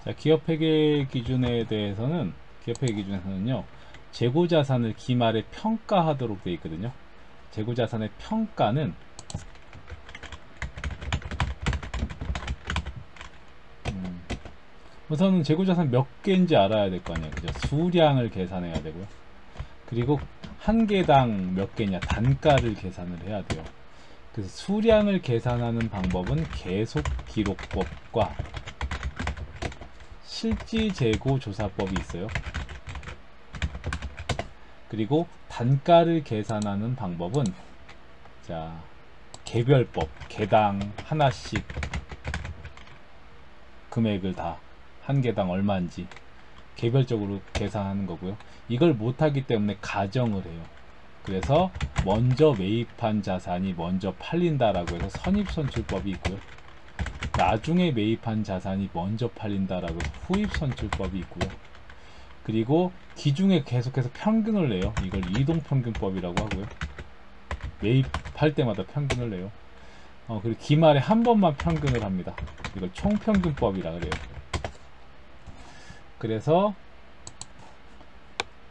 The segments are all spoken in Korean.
자, 기업회계 기준에 대해서는 기업회계 기준에서는요, 재고자산을 기말에 평가하도록 되어 있거든요. 재고자산의 평가는 우선은 재고자산 몇 개인지 알아야 될 거 아니에요. 그죠? 수량을 계산해야 되고요. 그리고 한 개당 몇 개냐, 단가를 계산을 해야 돼요. 그래서 수량을 계산하는 방법은 계속기록법과 실지재고조사법이 있어요. 그리고 단가를 계산하는 방법은 자, 개별법, 개당 하나씩 금액을 다 한 개당 얼마인지 개별적으로 계산하는 거고요. 이걸 못하기 때문에 가정을 해요. 그래서 먼저 매입한 자산이 먼저 팔린다라고 해서 선입선출법이 있고요. 나중에 매입한 자산이 먼저 팔린다라고 해서 후입선출법이 있고요. 그리고 기중에 계속해서 평균을 내요. 이걸 이동평균법이라고 하고요. 매입할 때마다 평균을 내요. 그리고 기말에 한 번만 평균을 합니다. 이걸 총평균법이라 그래요. 그래서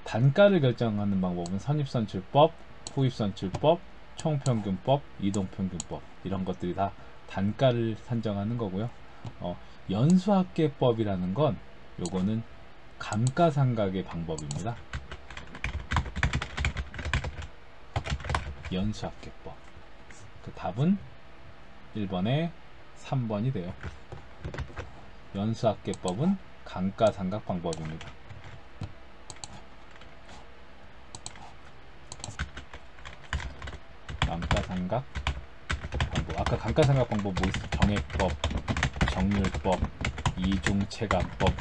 단가를 결정하는 방법은 선입선출법, 후입선출법, 총평균법, 이동평균법, 이런 것들이 다 단가를 산정하는 거고요. 연수합계법이라는 건 요거는 감가상각의 방법입니다. 연수합계법. 그 답은 1번에 3번이 돼요. 연수합계법은 감가상각 방법입니다. 감가상각 방법. 아까 감가상각 방법 뭐 있어? 정액법, 정률법, 이중체감법,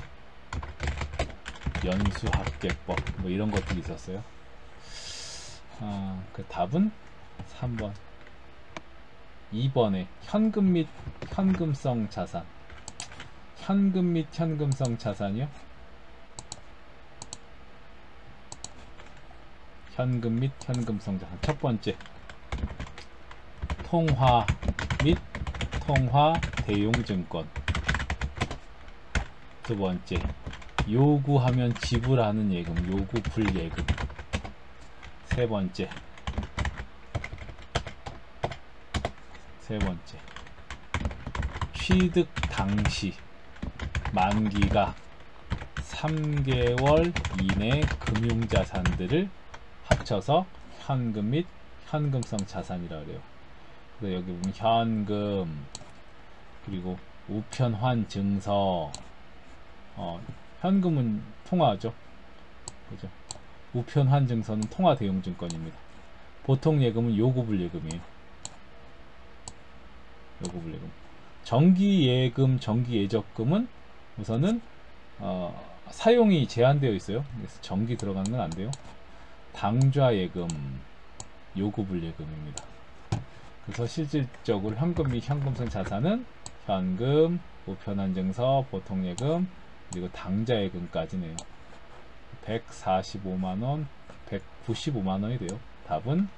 연수합계법, 뭐 이런 것들이 있었어요. 그 답은 3번. 2번에 현금 및 현금성 자산. 현금 및 현금성 자산이요? 현금 및 현금성 자산. 첫 번째, 통화 및 통화 대용증권. 두 번째, 요구하면 지불하는 예금, 요구 불예금. 세 번째, 취득 당시 만기가 3개월 이내 금융자산들을 합쳐서 현금 및 현금성 자산이라 그래요. 그래서 여기 보면 현금, 그리고 우편환 증서, 현금은 통화죠. 그죠? 우편환 증서는 통화 대용증권입니다. 보통 예금은 요구불예금이에요. 요구불예금. 정기예금, 정기예적금은 우선은 사용이 제한되어 있어요. 그래서 정기 들어가는 건 안 돼요. 당좌예금, 요구불예금입니다. 그래서 실질적으로 현금 및 현금성 자산은 현금, 우편환증서, 보통예금, 그리고 당좌예금까지네요. 145만원, 195만원이 돼요. 답은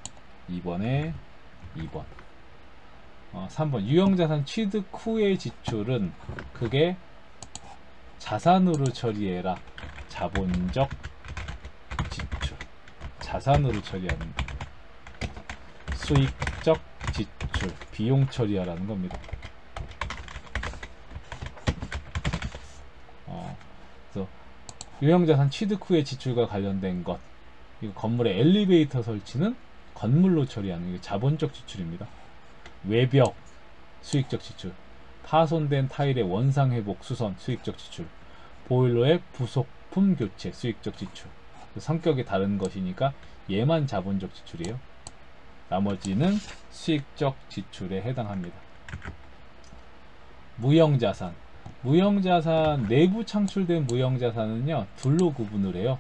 2번에 2번. 3번, 유형자산 취득 후의 지출은 그게 자산으로 처리해라. 자본적 지출. 자산으로 처리하는 거. 수익적 지출, 비용 처리하라는 겁니다. 그래서 유형자산 취득 후의 지출과 관련된 것. 이거 건물에 엘리베이터 설치는 건물로 처리하는 게 자본적 지출입니다. 외벽, 수익적 지출. 파손된 타일의 원상 회복 수선, 수익적 지출. 보일러의 부속품 교체, 수익적 지출. 성격이 다른 것이니까 얘만 자본적 지출이에요. 나머지는 수익적 지출에 해당합니다. 무형자산. 무형자산, 내부 창출된 무형자산은요, 둘로 구분을 해요.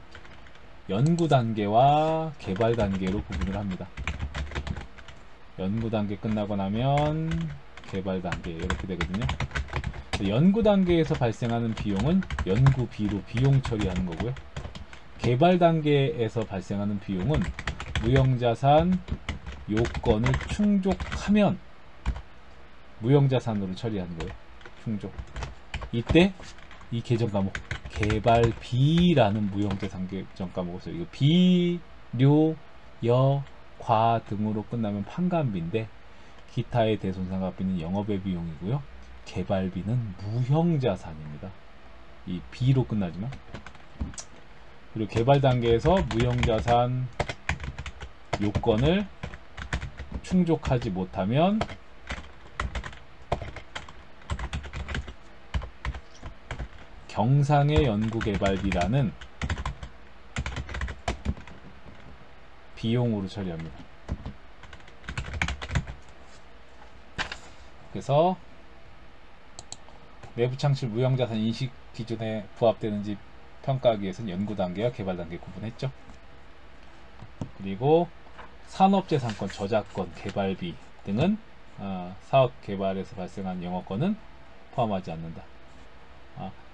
연구 단계와 개발 단계로 구분을 합니다. 연구 단계 끝나고 나면 개발 단계, 이렇게 되거든요. 연구 단계에서 발생하는 비용은 연구비로 비용 처리하는 거고요. 개발 단계에서 발생하는 비용은 무형자산 요건을 충족하면 무형자산으로 처리하는 거예요. 충족. 이때 이 계정 과목 개발비라는 무형자산 계정 과목을 써요. 이거 비, 료, 여, 과 등으로 끝나면 판관비인데 기타의 대손상가비는 영업의 비용이고요. 개발비는 무형자산입니다. 이 비로 끝나지만. 그리고 개발 단계에서 무형자산 요건을 충족하지 못하면 경상의 연구개발비라는 비용으로 처리합니다. 그래서 내부 창출 무형자산 인식 기준에 부합되는지 평가하기 위해서는 연구단계와 개발단계 구분했죠. 그리고 산업재산권, 저작권, 개발비 등은 사업 개발에서 발생한 영업권은 포함하지 않는다.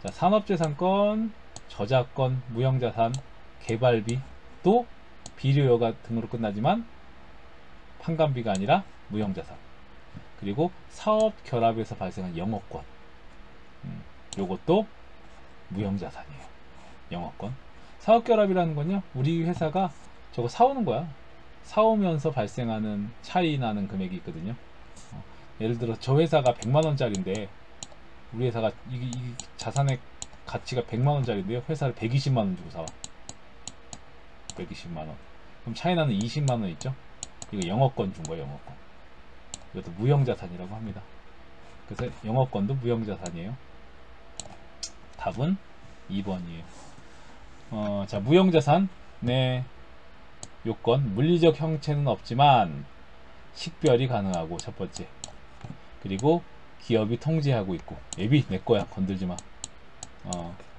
자, 산업재산권, 저작권, 무형자산, 개발비 또 비료여가 등으로 끝나지만 판관비가 아니라 무형자산. 그리고 사업 결합에서 발생한 영업권, 요것도 무형자산이에요. 영업권. 사업 결합이라는 건요, 우리 회사가 저거 사오는 거야. 사오면서 발생하는 차이 나는 금액이 있거든요. 예를 들어 저 회사가 100만원짜리인데 우리 회사가 이 자산의 가치가 100만원짜리인데요, 회사를 120만원 주고 사와. 120만원. 그럼 차이 나는 20만원 있죠. 이거 영업권 준 거예요. 영업권. 이것도 무형자산이라고 합니다. 그래서 영업권도 무형자산이에요. 답은 2번이에요. 자, 무형자산의 요건, 물리적 형체는 없지만 식별이 가능하고, 첫 번째. 그리고 기업이 통제하고 있고, 애비 내거야 건들지마.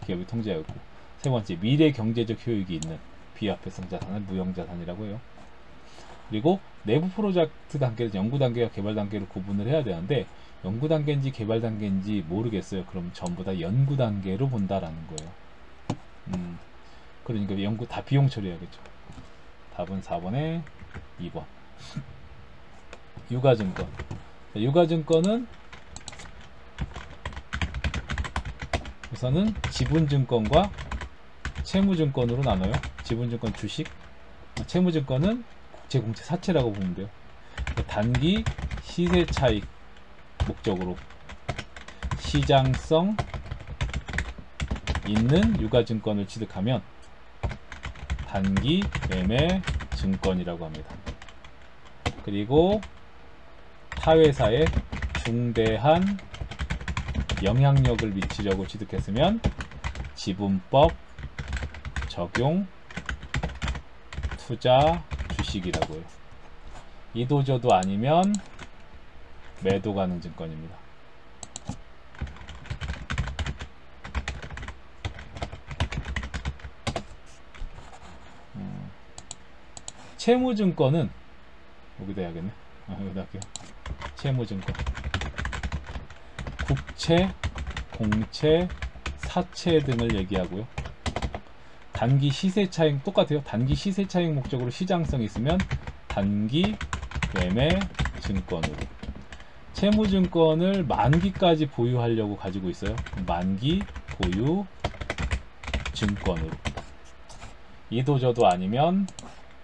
기업이 통제하고 있고, 세 번째, 미래 경제적 효익이 있는 비화폐성 자산을 무형자산이라고 해요. 그리고 내부 프로젝트 단계를 연구 단계와 개발 단계로 구분을 해야 되는데, 연구 단계인지 개발 단계인지 모르겠어요. 그럼 전부 다 연구 단계로 본다라는 거예요. 그러니까 연구 다 비용 처리해야겠죠. 답은 4번에 2번. 유가증권. 유가증권은 우선은 지분증권과 채무증권으로 나눠요. 지분증권 주식, 채무증권은 국채, 공채, 사채라고 보면 돼요. 단기 시세 차익 목적으로 시장성 있는 유가증권을 취득하면 단기 매매 증권이라고 합니다. 그리고 타회사에 중대한 영향력을 미치려고 취득했으면 지분법 적용 투자 주식이라고 해요. 이도저도 아니면 매도 가능 증권입니다. 채무증권은 여기다 해야겠네. 여기다 할게요. 채무증권, 국채, 공채, 사채 등을 얘기하고요. 단기 시세 차익 똑같아요. 단기 시세 차익 목적으로 시장성이 있으면 단기 매매 증권으로. 채무증권을 만기까지 보유하려고 가지고 있어요. 만기 보유 증권으로. 이도저도 아니면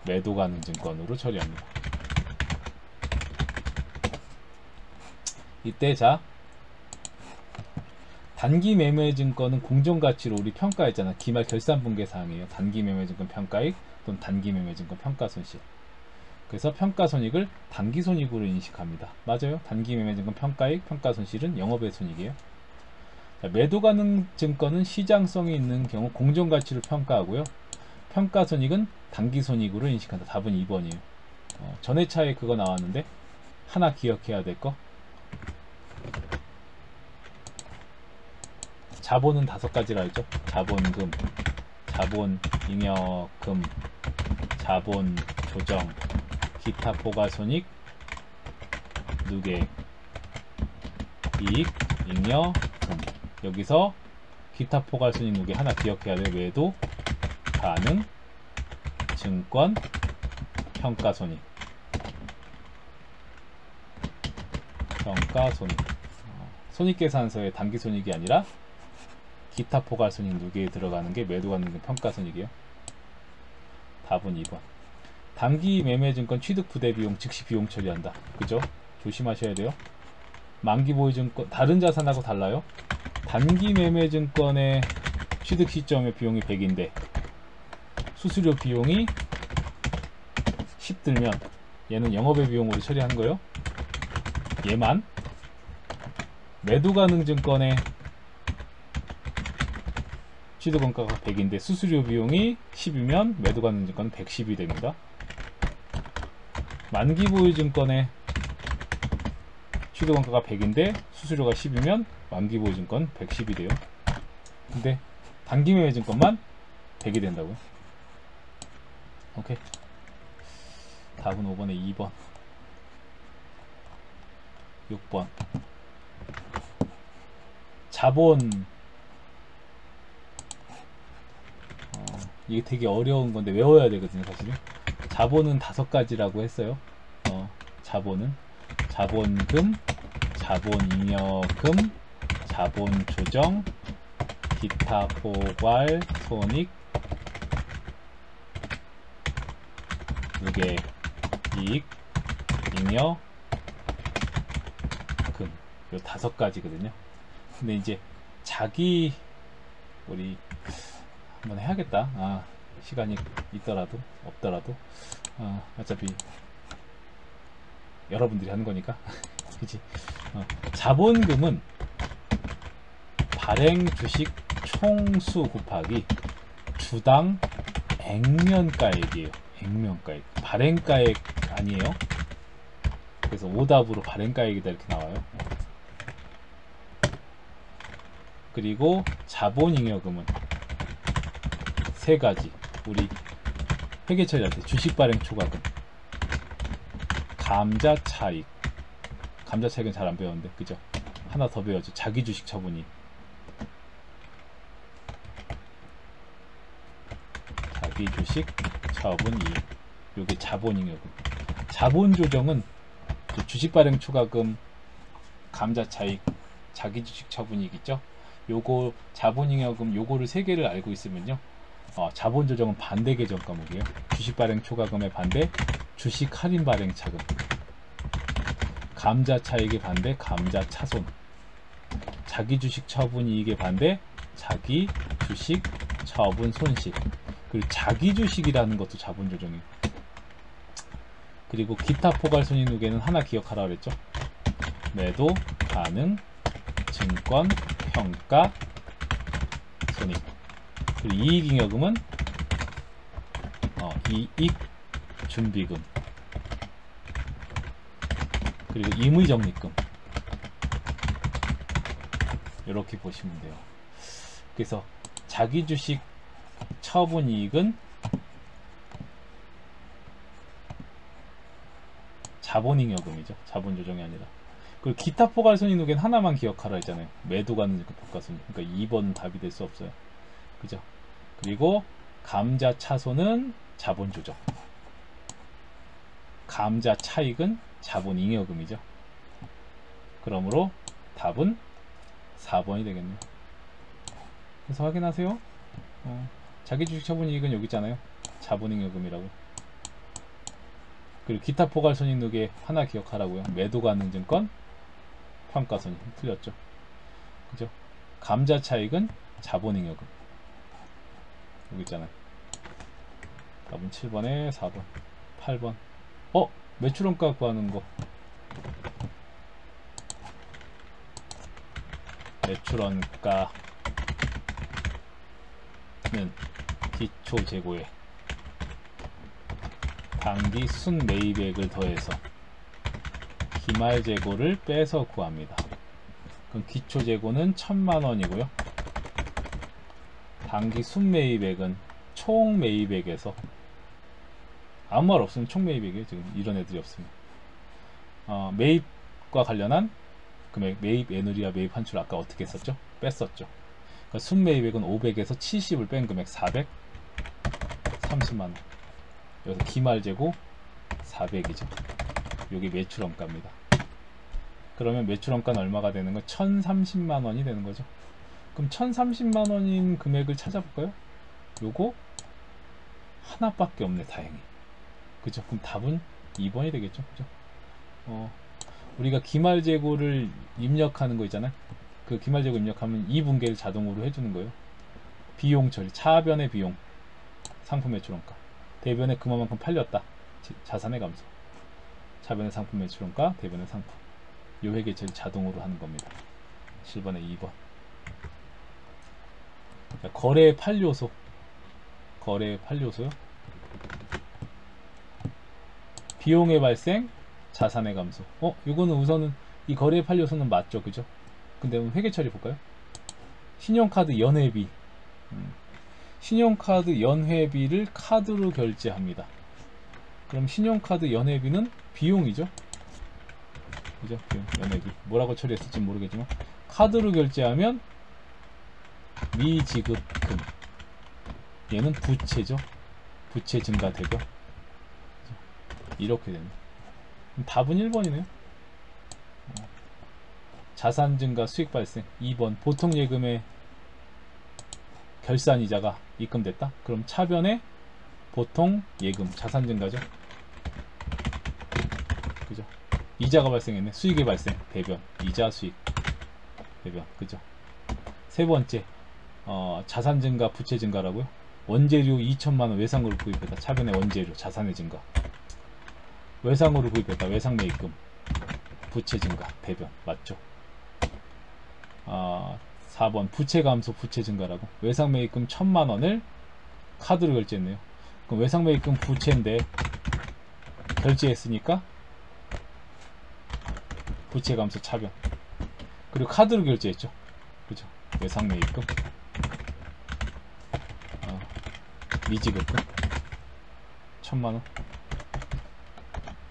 매도 가능 증권으로 처리합니다. 이때 자, 단기 매매 증권은 공정가치로 우리 평가했잖아. 기말 결산분계 사항이에요. 단기 매매 증권 평가익 또는 단기 매매 증권 평가손실. 그래서 평가손익을 단기손익으로 인식합니다. 맞아요. 단기 매매 증권 평가익, 평가손실은 영업의 손익이에요. 자, 매도 가능 증권은 시장성이 있는 경우 공정가치로 평가하고요. 평가손익은 단기손익으로 인식한다. 답은 2번이에요. 전회차에 그거 나왔는데 하나 기억해야 될 거. 자본은 5가지라 했죠. 자본금, 자본잉여금, 자본조정, 기타 포괄손익, 누계, 이익, 잉여금. 여기서 기타 포괄손익 누계 하나 기억해야 돼. 외도 가능 증권 평가손익. 평가손익. 손익계산서의 단기손익이 아니라 기타 포괄손익 누계에 들어가는 게 매도가 능증 평가손익이에요. 답은 2번. 단기 매매증권 취득 부대 비용 즉시 비용 처리한다. 그죠? 조심하셔야 돼요. 만기 보유증권 다른 자산하고 달라요. 단기 매매증권의 취득 시점의 비용이 100인데 수수료 비용이 10 들면 얘는 영업의 비용으로 처리한 거예요. 얘만 매도 가능 증권의 취득원가가 100인데 수수료 비용이 10이면 매도 가능 증권은 110이 됩니다. 만기 보유 증권의 취득원가가 100인데 수수료가 10이면 만기 보유 증권 110이 돼요. 근데 단기 매매 증권만 100이 된다고요. 오케이. 답은 5번에 2번. 6번. 자본. 이게 되게 어려운 건데 외워야 되거든요, 사실은. 자본은 5가지라고 했어요. 자본은 자본금, 자본잉여금, 자본조정, 기타 포괄, 손익, 누계, 이익, 잉여, 금. 요 5가지거든요. 근데 이제 우리 한번 해야겠다. 시간이 있더라도 없더라도 어차피 여러분들이 하는 거니까. 그치? 자본금은 발행 주식 총수 곱하기 주당 액면가액이에요. 액면가액. 발행가액 아니에요. 그래서 오답으로 발행가액이다 이렇게 나와요. 그리고 자본잉여금은 3가지. 우리 회계 처리할 때 주식 발행 초과금, 감자 차익. 감자 차익은 잘 안 배웠는데, 그죠? 하나 더 배웠죠. 자기 주식 처분이. 자기 주식 처분 이익. 요게 자본잉여금. 자본 조정은 주식 발행 초과금, 감자 차익, 자기 주식 처분 이익 있죠? 요거 자본잉여금 요거를 3개를 알고 있으면요. 자본 조정은 반대 계정 과목이에요. 주식 발행 초과금의 반대 주식 할인 발행 차금. 감자 차익의 반대 감자 차손. 자기 주식 처분 이익의 반대 자기 주식 처분 손실. 그리고 자기 주식이라는 것도 자본 조정이에요. 그리고 기타 포괄 손익 누계는 하나 기억하라 그랬죠. 매도 가능 증권 평가 손익. 그리고 이익잉여금은 이익 준비금. 그리고 임의적립금. 이렇게 보시면 돼요. 그래서 자기 주식 처분 이익은 자본잉여금이죠. 자본 조정이 아니라. 그리고 기타 포괄 손익 누계는 하나만 기억하라 했잖아요. 매도 가능 증권 평가 손익. 그러니까 2번은 답이 될 수 없어요. 그죠? 그리고 감자 차손은 자본 조정. 감자 차익은 자본 잉여금이죠. 그러므로 답은 4번이 되겠네요. 그래서 확인하세요. 자기 주식 처분 이익은 여기 있잖아요. 자본 잉여금이라고. 그리고 기타 포괄 손익 누계 하나 기억하라고요. 매도 가능 증권 평가 손익. 틀렸죠. 그죠? 감자 차익은 자본 잉여금. 여기 있잖아요. 답은 7번에 4번, 8번. 매출원가 구하는 거. 매출원가는 기초 재고에 단기 순 매입액을 더해서 기말 재고를 빼서 구합니다. 그럼 기초 재고는 1000만원이고요. 단기 순 매입액은 총 매입액에서 아무 말 없으면 총 매입액이에요. 지금 이런 애들이 없으면 매입과 관련한 금액, 매입 애누리와 매입 환출 아까 어떻게 했었죠? 뺐었죠. 그러니까 순 매입액은 500에서 70을 뺀 금액 430만원. 여기서 기말 재고 400이죠. 요게 매출원가입니다. 그러면 매출원가는 얼마가 되는 거? 1030만원이 되는 거죠. 그럼 1030만원인 금액을 찾아볼까요? 요거 하나밖에 없네, 다행히. 그죠? 그럼 답은 2번이 되겠죠? 그죠? 우리가 기말재고를 입력하는 거 있잖아요. 그 기말재고 입력하면 2분계를 자동으로 해주는 거예요. 비용 처리, 차변의 비용, 상품 매출원가, 대변에 그만큼 팔렸다, 자산의 감소, 차변의 상품 매출원가, 대변의 상품, 요 회계 처리 자동으로 하는 겁니다. 7번에 2번. 자, 거래의 8요소, 거래의 8요소요. 비용의 발생, 자산의 감소. 이거는 우선은 이 거래의 8요소는 맞죠, 그죠? 근데 회계 처리 볼까요? 신용카드 연회비, 신용카드 연회비를 카드로 결제합니다. 그럼 신용카드 연회비는 비용이죠, 그죠? 비용, 연회비. 뭐라고 처리했을지 모르겠지만 카드로 결제하면 미지급금, 얘는 부채죠. 부채 증가 대변. 이렇게 됩니다. 답은 1번이네요. 자산 증가 수익 발생. 2번 보통 예금의 결산 이자가 입금됐다. 그럼 차변에 보통 예금 자산 증가죠. 그죠? 이자가 발생했네. 수익의 발생 대변. 이자 수익 대변. 그죠? 세 번째 자산 증가 부채 증가라고요. 원재료 2천만원 외상으로 구입했다. 차변의 원재료 자산의 증가. 외상으로 구입했다. 외상 매입금 부채 증가 대변. 맞죠? 4번 부채 감소 부채 증가라고. 외상 매입금 1000만원을 카드로 결제했네요. 그럼 외상 매입금 부채인데 결제했으니까 부채 감소 차변. 그리고 카드로 결제했죠. 그죠? 외상 매입금 미지급금 1000만원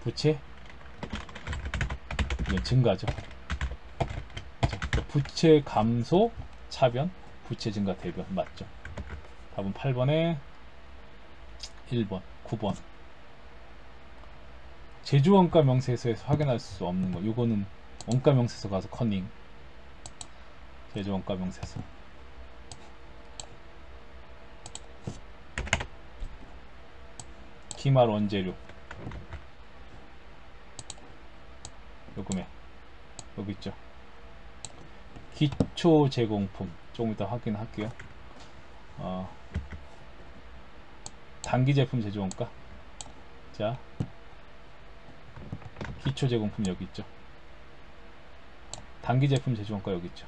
부채 증가죠. 부채 감소 차변 부채 증가 대변. 맞죠? 답은 8번에 1번 9번 제조원가 명세서에서 확인할 수 없는 거. 요거는 원가 명세서 가서 커닝. 제조원가 명세서. 기말 원재료 요금액 여기 있죠. 기초 제공품 조금 이따 확인할게요. 단기 제품 제조원가. 자, 기초 제공품 여기 있죠. 단기 제품 제조원가 여기 있죠.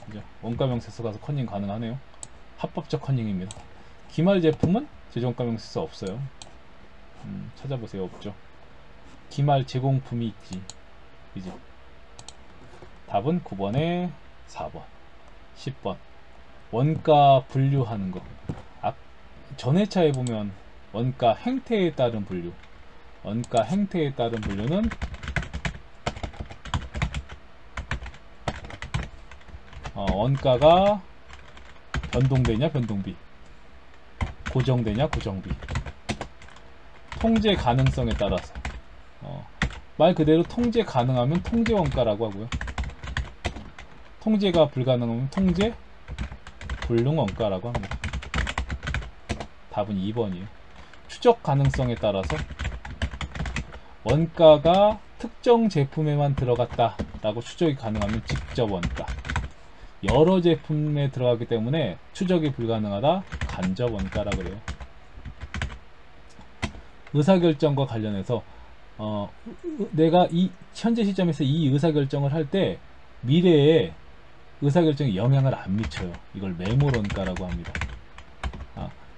그죠? 원가 명세서 가서 커닝 가능하네요. 합법적 커닝입니다. 기말 제품은 제조원가 명세서 없어요. 찾아보세요. 없죠. 기말 제공품이 있지. 그지? 답은 9번에 4번 10번 원가 분류하는 거. 전회차에 보면 원가 행태에 따른 분류, 원가 행태에 따른 분류는 원가가 변동되냐 변동비, 고정되냐 고정비, 통제 가능성에 따라서 말 그대로 통제 가능하면 통제 원가라고 하고요. 통제가 불가능하면 통제 불능 원가라고 합니다. 답은 2번이에요. 추적 가능성에 따라서 원가가 특정 제품에만 들어갔다 라고 추적이 가능하면 직접 원가, 여러 제품에 들어가기 때문에 추적이 불가능하다 간접 원가라 그래요. 의사결정과 관련해서 내가 이 현재 시점에서 이 의사결정을 할 때 미래에 의사결정에 영향을 안 미쳐요. 이걸 매몰원가라고 합니다.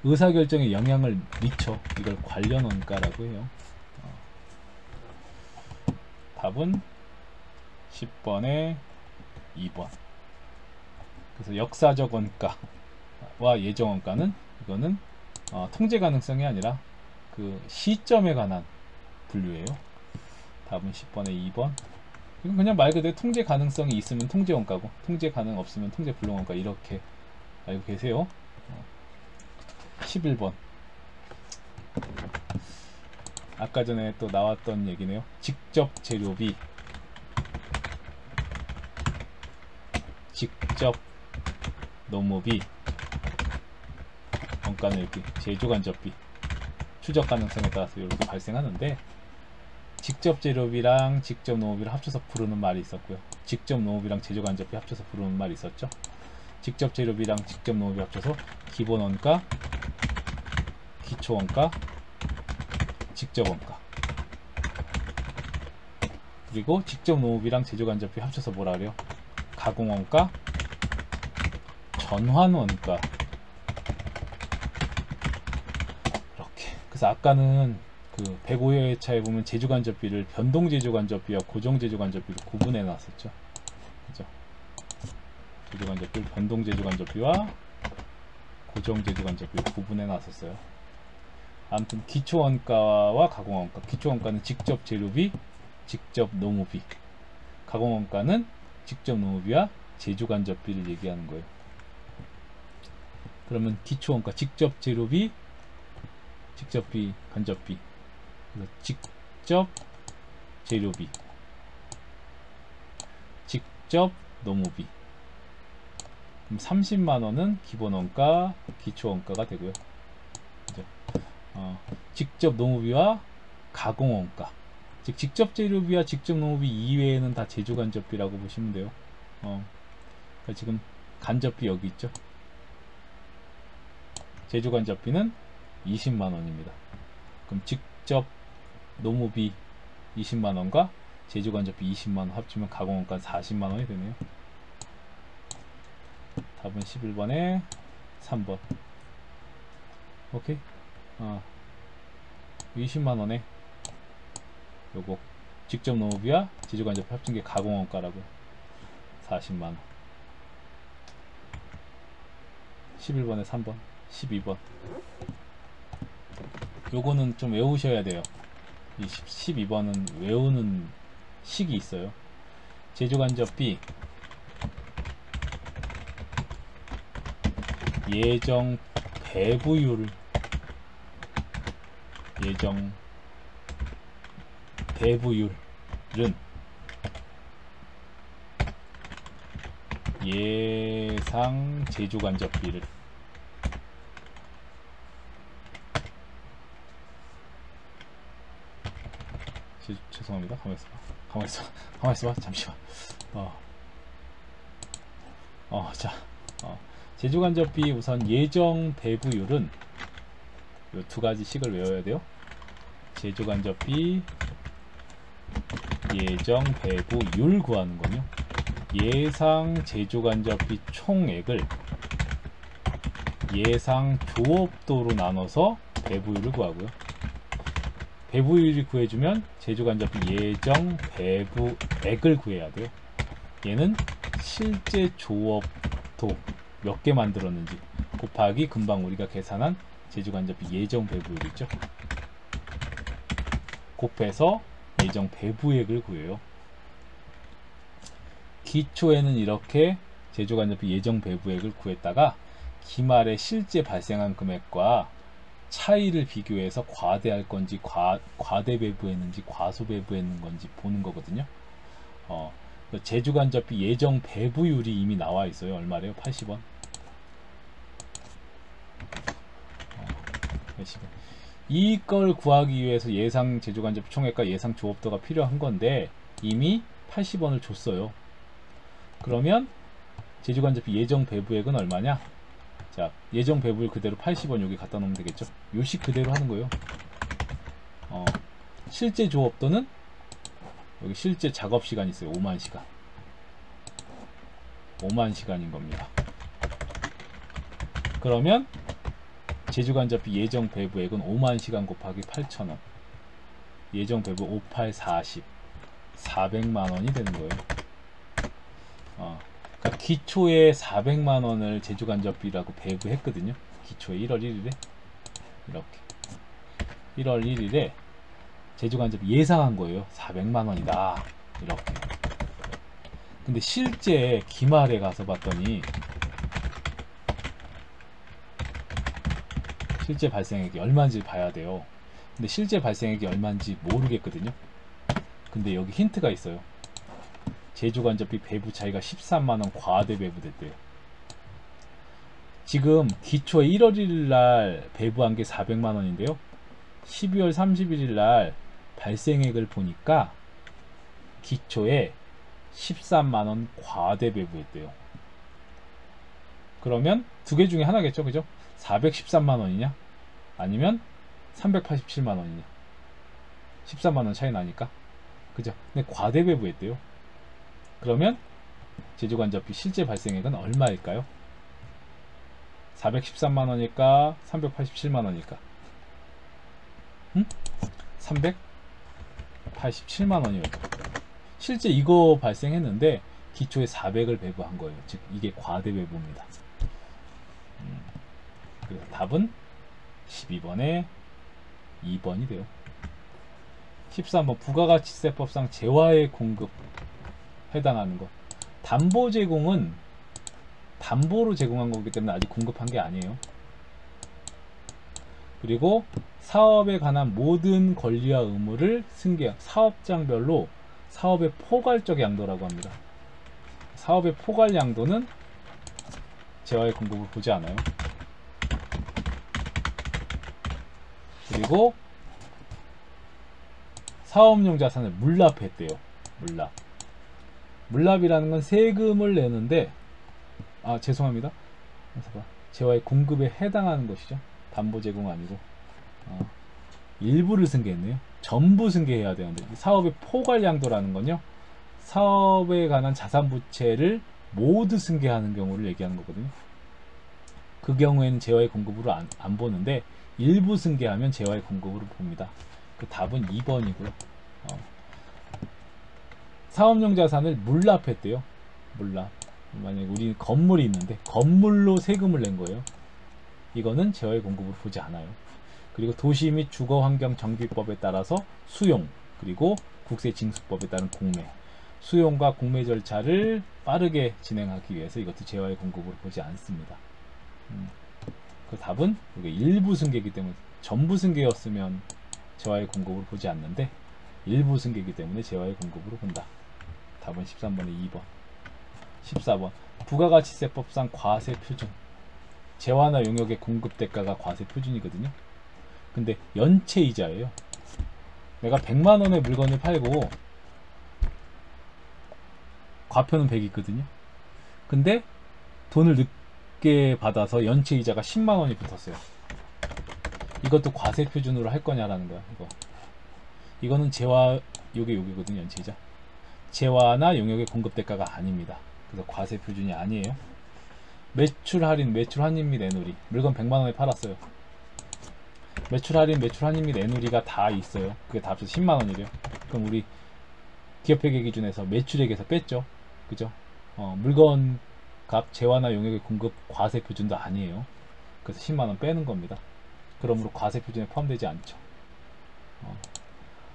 의사결정에 영향을 미쳐. 이걸 관련원가라고 해요. 답은 10번에 2번. 그래서 역사적 원가와 예정 원가는 이거는 통제 가능성이 아니라 그 시점에 관한 분류예요. 답은 10번에 2번. 이건 그냥 말 그대로 통제 가능성이 있으면 통제 원가고 통제 가능 없으면 통제 불능 원가, 이렇게 알고 계세요. 11번 아까 전에 또 나왔던 얘기네요. 직접 재료비, 직접 노무비 원가는 이렇게 제조간접비 추적 가능성에 따라서 이렇게 발생하는데, 직접 재료비랑 직접 노무비를 합쳐서 부르는 말이 있었고요. 직접 노무비랑 제조간접비 합쳐서 부르는 말이 있었죠. 직접 재료비랑 직접 노무비 합쳐서 기본원가, 기초원가, 직접원가. 그리고 직접 노무비랑 제조간접비 합쳐서 뭐라 그래요? 가공원가, 전환원가. 이렇게. 그래서 아까는 그 105회차에 보면 제조간접비를 변동제조간접비와 고정제조간접비로 구분해 놨었죠. 그죠? 제조간접비를 변동제조간접비와 고정제조간접비로 구분해 놨었어요. 아무튼 기초원가와 가공원가. 기초원가는 직접 재료비, 직접 노무비. 가공원가는 직접 노무비와 제조간접비를 얘기하는 거예요. 그러면 기초원가, 직접 재료비, 직접비, 간접비. 그래서 직접 재료비, 직접 노무비. 그럼 30만원은 기본원가, 기초원가가 되고요. 그죠? 직접 노무비와 가공원가, 즉 직접 재료비와 직접 노무비 이외에는 다 제조간접비라고 보시면 돼요. 그러니까 지금 간접비 여기 있죠. 제조간접비는 20만원입니다. 그럼 직접 노무비 20만원과 제조간접비 20만원 합치면 가공원가 40만원이 되네요. 답은 11번에 3번. 오케이. 20만원에 요거 직접 노무비와 제조간접비 합친 게 가공원가라고요. 40만원. 11번에 3번. 12번. 요거는 좀 외우셔야 돼요. 이 12번은 외우는 식이 있어요. 제조간접비 예정 배부율, 예정 배부율은 예상 제조간접비를 죄송합니다. 가만있어 봐. 잠시만. 제조간접비 우선 예정 배부율은 요 두 가지 식을 외워야 돼요. 제조간접비 예정 배부율 구하는 거요. 예상 제조간접비 총액을 예상 조업도로 나눠서 배부율을 구하고요. 배부율이 구해주면 제조간접비 예정 배부액을 구해야 돼요. 얘는 실제 조업도 몇 개 만들었는지 곱하기 금방 우리가 계산한 제조간접비 예정 배부율 있죠. 곱해서 예정 배부액을 구해요. 기초에는 이렇게 제조간접비 예정 배부액을 구했다가 기말에 실제 발생한 금액과 차이를 비교해서 과대할 건지 과대 배부했는지 과소 배부했는 건지 보는 거거든요. 제조간접비 예정 배부율이 이미 나와 있어요. 얼마래요? 80원. 80원. 이걸 구하기 위해서 예상 제조간접비 총액과 예상 조업도가 필요한 건데 이미 80원을 줬어요. 그러면 제조간접비 예정 배부액은 얼마냐? 자, 예정 배부율 그대로 80원 여기 갖다 놓으면 되겠죠. 요식 그대로 하는 거예요. 실제 조업도는 여기 실제 작업 시간 있어요. 5만 시간. 5만 시간인 겁니다. 그러면 제조간접비 예정 배부액은 5만 시간 곱하기 8,000원. 예정 배부 58, 40. 400만원이 되는 거예요. 그러니까 기초에 400만원을 제조간접비라고 배부했거든요. 기초에 1월 1일에 이렇게 1월 1일에 제조간접비 예상한 거예요. 400만원이다 이렇게. 근데 실제 기말에 가서 봤더니 실제 발생액이 얼마인지 봐야 돼요. 근데 실제 발생액이 얼마인지 모르겠거든요. 근데 여기 힌트가 있어요. 제조간접비 배부 차이가 13만원 과대 배부됐대요. 지금 기초에 1월 1일 날 배부한 게 400만 원인데요. 12월 31일 날 발생액을 보니까 기초에 13만 원 과대 배부했대요. 그러면 두 개 중에 하나겠죠, 그죠? 413만 원이냐 아니면 387만 원이냐. 13만 원 차이 나니까, 그죠? 근데 과대 배부했대요. 그러면 제조간접비 실제 발생액은 얼마일까요? 413만 원일까 387만 원일까? 387만 원이었죠. 실제 이거 발생했는데 기초에 400을 배부한 거예요. 즉 이게 과대 배부입니다. 그래서 답은 12번에 2번이 돼요. 13번 부가가치세법상 재화의 공급 해당하는 것. 담보 제공은 담보로 제공한 거기 때문에 아직 공급한 게 아니에요. 그리고 사업에 관한 모든 권리와 의무를 승계한 사업장별로 사업의 포괄적 양도라고 합니다. 사업의 포괄 양도는 재화의 공급을 보지 않아요. 그리고 사업용 자산을 물납했대요. 물납이라는 건 세금을 내는데, 죄송합니다. 재화의 공급에 해당하는 것이죠. 담보 제공 아니고 일부를 승계했네요. 전부 승계해야 되는데, 사업의 포괄 양도라는 건요, 사업에 관한 자산 부채를 모두 승계하는 경우를 얘기하는 거거든요. 그 경우에는 재화의 공급으로 안 보는데 일부 승계하면 재화의 공급으로 봅니다. 그 답은 2번이고요. 사업용 자산을 물납했대요. 물납. 만약에 우리 건물이 있는데 건물로 세금을 낸 거예요. 이거는 재화의 공급으로 보지 않아요. 그리고 도시 및 주거환경정비법에 따라서 수용, 그리고 국세징수법에 따른 공매, 수용과 공매 절차를 빠르게 진행하기 위해서 이것도 재화의 공급으로 보지 않습니다. 그 답은 이게 일부 승계이기 때문에, 전부 승계였으면 재화의 공급으로 보지 않는데 일부 승계이기 때문에 재화의 공급으로 본다. 답은 13번에 2번. 14번 부가가치세법상 과세 표준. 재화나 용역의 공급 대가가 과세 표준이거든요. 근데 연체 이자예요. 내가 100만원의 물건을 팔고 과표는 100이거든요. 근데 돈을 늦게 받아서 연체 이자가 10만원이 붙었어요. 이것도 과세 표준으로 할 거냐라는 거야. 이거는 재화, 여기거든요. 연체 이자. 재화나 용역의 공급 대가가 아닙니다. 그래서 과세 표준이 아니에요. 매출 할인, 매출 환입 및 내누리. 물건 100만원에 팔았어요. 매출 할인, 매출 환입 및 내누리가 다 있어요. 그게 다 합쳐서 10만원이래요. 그럼 우리 기업회계 기준에서 매출액에서 뺐죠. 그죠? 물건 값, 재화나 용역의 공급 과세 표준도 아니에요. 그래서 10만원 빼는 겁니다. 그러므로 과세 표준에 포함되지 않죠.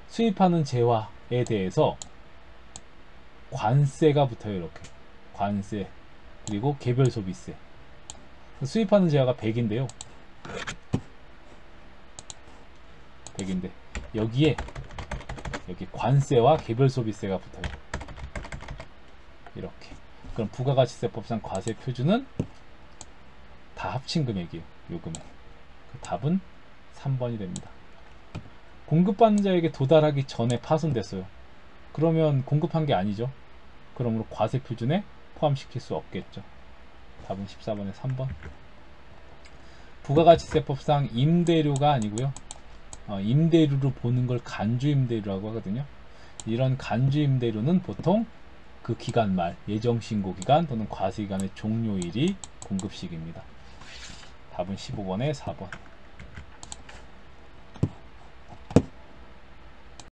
수입하는 재화에 대해서 관세가 붙어요. 이렇게 관세, 그리고 개별 소비세. 수입하는 재화가 100인데요. 100인데 여기에 여기 관세와 개별 소비세가 붙어요. 이렇게. 그럼 부가가치세법상 과세 표준은 다 합친 금액이에요. 요 금액. 그 답은 3번이 됩니다. 공급받는 자에게 도달하기 전에 파손됐어요. 그러면 공급한 게 아니죠. 그러므로 과세 표준에 포함시킬 수 없겠죠. 답은 14번에 3번. 부가가치세법상 임대료가 아니고요. 임대료로 보는 걸 간주임대료라고 하거든요. 이런 간주임대료는 보통 그 기간 말, 예정신고기간 또는 과세기간의 종료일이 공급시기입니다. 답은 15번에 4번.